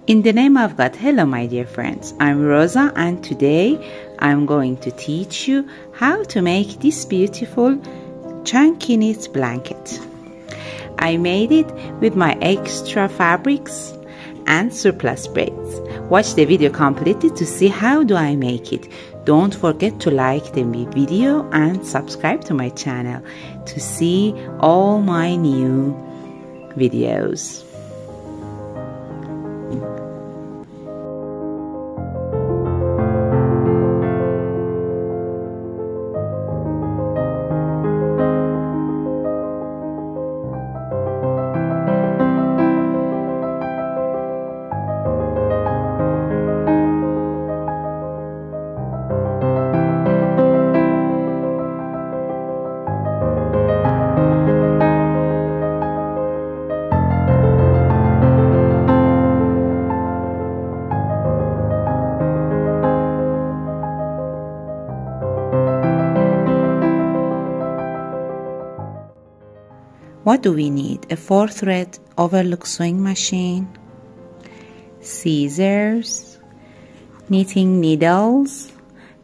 In the name of God, hello my dear friends, I'm Rosa and today I'm going to teach you how to make this beautiful chunky knit blanket. I made it with my extra fabrics and surplus braids. Watch the video completely to see how do I make it. Don't forget to like the video and subscribe to my channel to see all my new videos. What do we need? A 4-thread overlock sewing machine, scissors, knitting needles,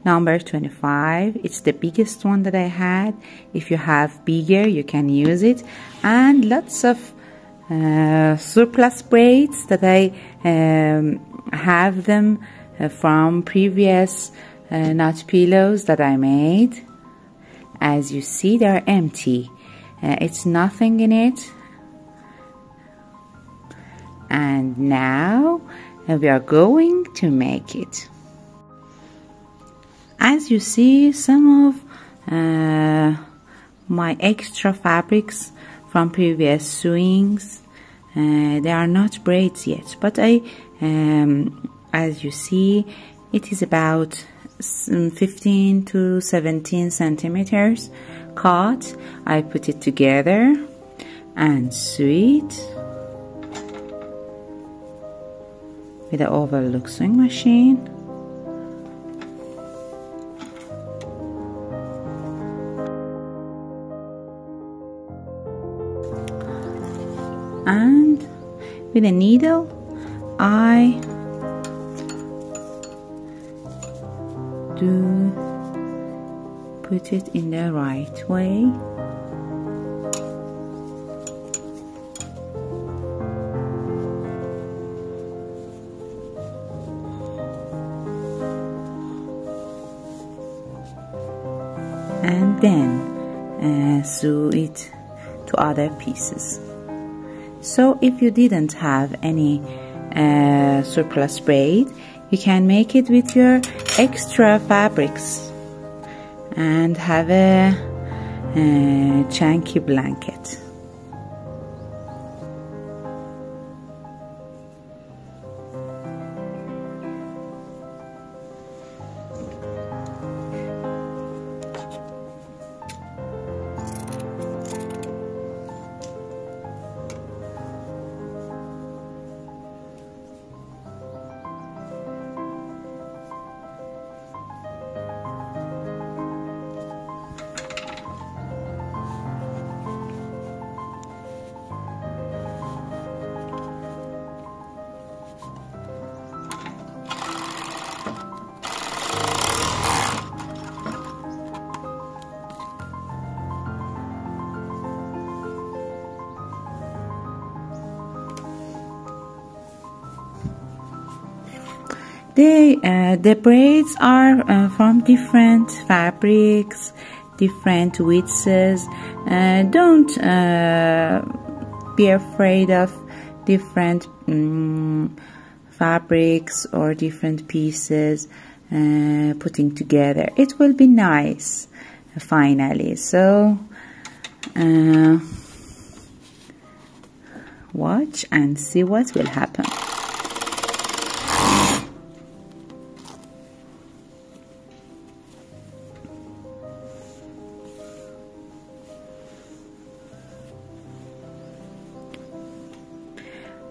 number 25. It's the biggest one that I had. If you have bigger, you can use it. And lots of surplus braids that I have them from previous knot pillows that I made. As you see, they're empty. It's nothing in it. And now we are going to make it. As you see, some of my extra fabrics from previous sewings, they are not braids yet, but as you see, it is about 15 to 17 centimeters cut. I put it together and sew it with the overlock sewing machine. And with a needle I do put it in the right way. And then sew it to other pieces. So if you didn't have any surplus braid, you can make it with your extra fabrics and have a chunky blanket. The braids are from different fabrics, different widths. Don't be afraid of different fabrics or different pieces putting together. It will be nice finally. So watch and see what will happen.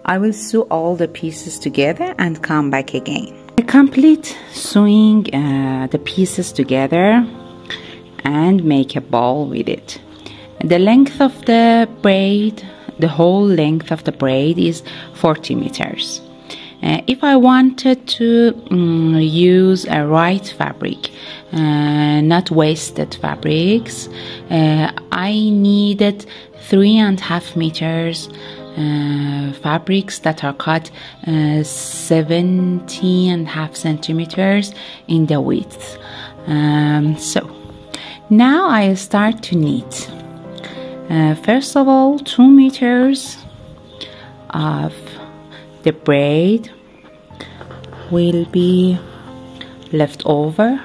I will sew all the pieces together and come back again. I complete sewing the pieces together and make a ball with it. The length of the braid, the whole length of the braid is 40 meters. If I wanted to use a right fabric, not wasted fabrics, I needed 3.5 meters fabrics that are cut 17.5 centimeters in the width. So now I start to knit. First of all, 2 meters of the braid will be left over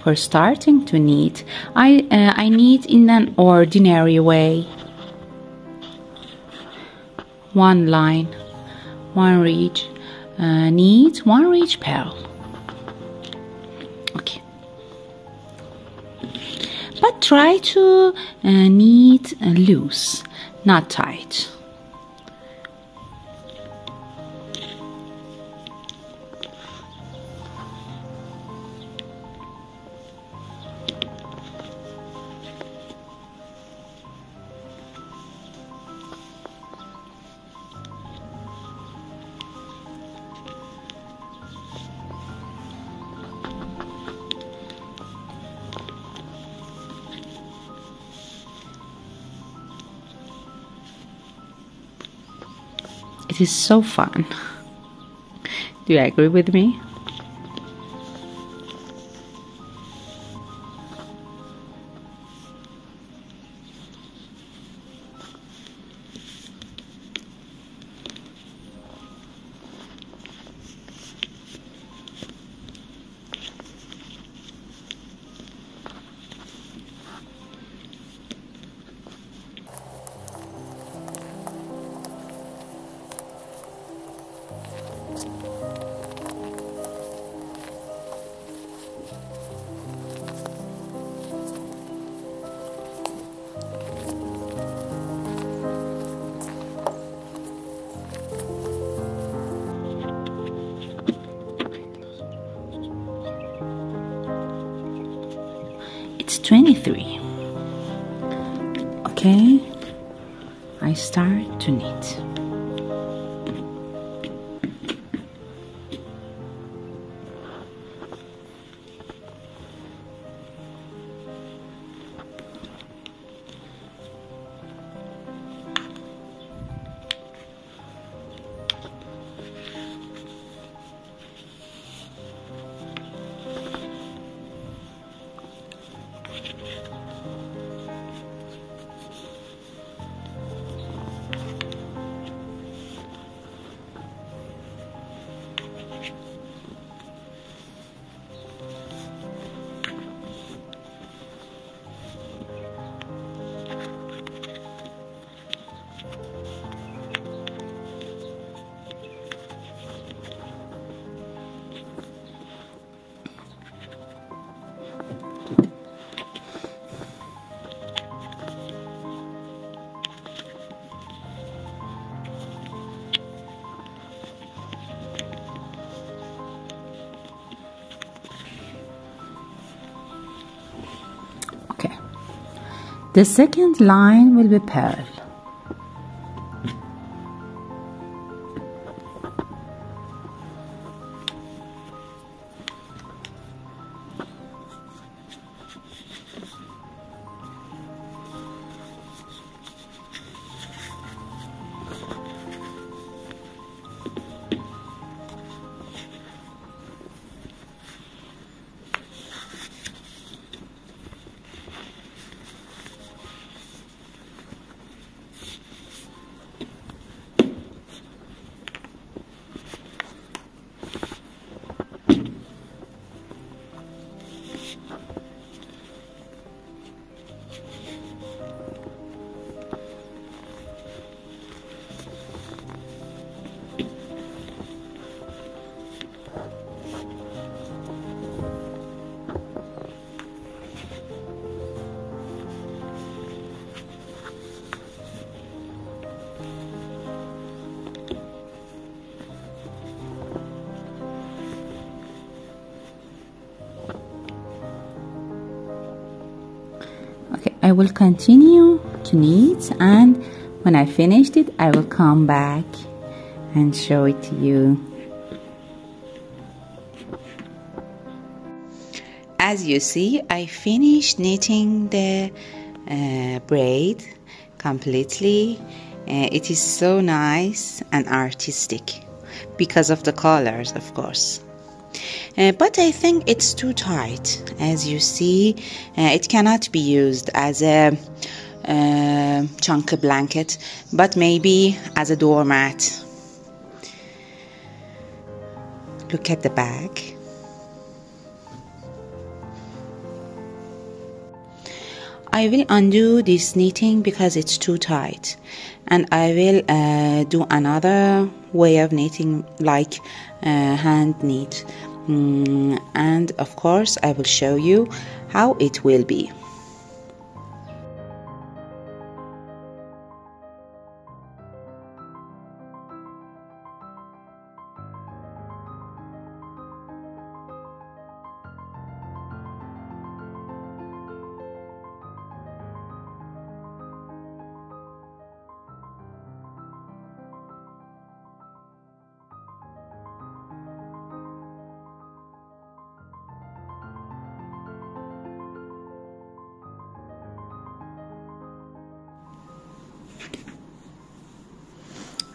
for starting to knit. I knit in an ordinary way. One line, one ridge, knit, one ridge, purl. Okay. But try to knit loose, not tight. It is so fun. Do you agree with me? It's 23. Okay, I start to knit. The second line will be purl. I will continue to knit, and when I finished it I will come back and show it to you. As you see, I finished knitting the braid completely. It is so nice and artistic because of the colors, of course. But I think it's too tight. As you see, it cannot be used as a chunky blanket, but maybe as a doormat. Look at the back. I will undo this knitting because it's too tight, and I will do another way of knitting, like hand knit, and of course I will show you how it will be.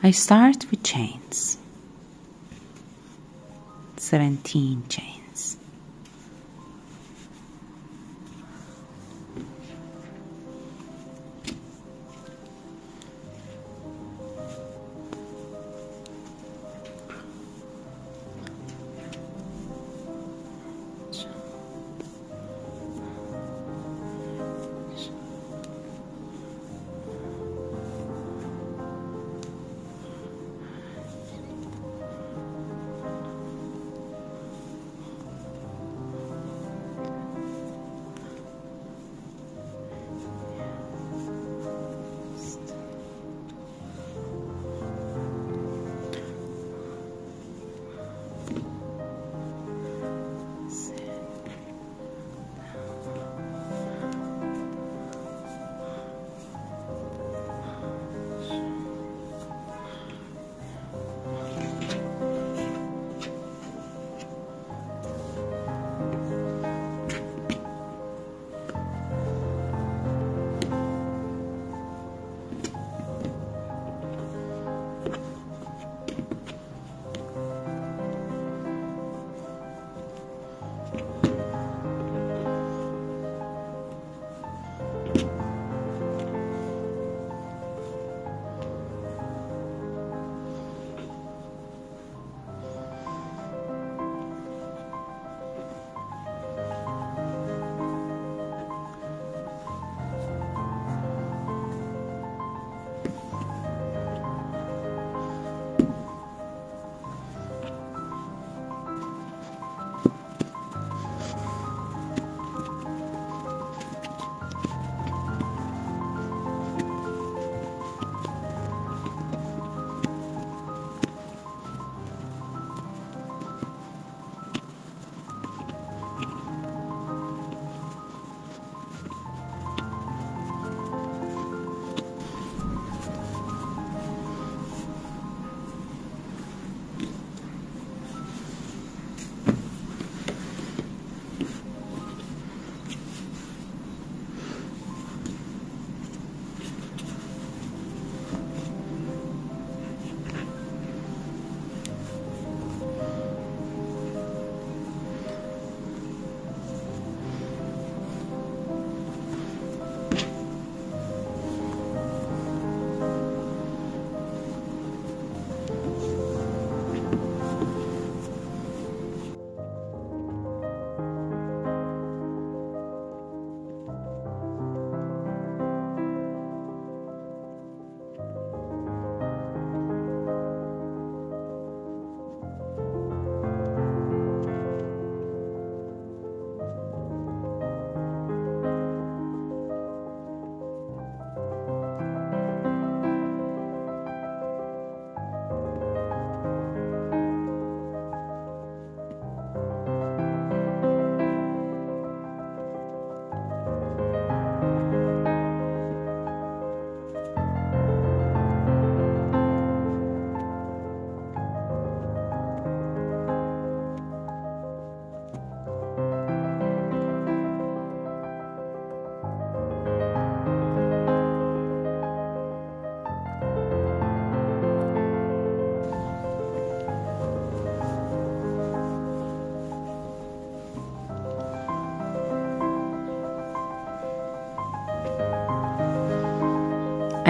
I start with chains, 17 chains.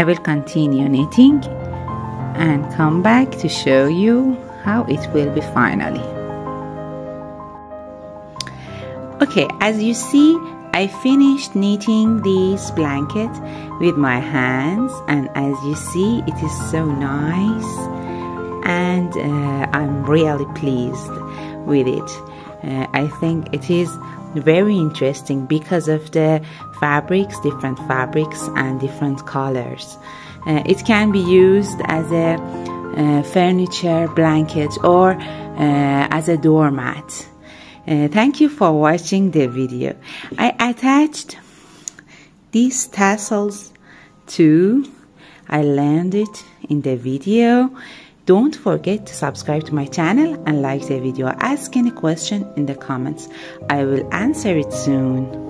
I will continue knitting and come back to show you how it will be finally. Okay, as you see, I finished knitting this blanket with my hands, and as you see, it is so nice, and I'm really pleased with it. I think it is very interesting because of the fabrics, different fabrics and different colors. It can be used as a furniture blanket or as a doormat. Thank you for watching the video. I attached these tassels too. I learned it in the video. Don't forget to subscribe to my channel and like the video. Ask any question in the comments. I will answer it soon.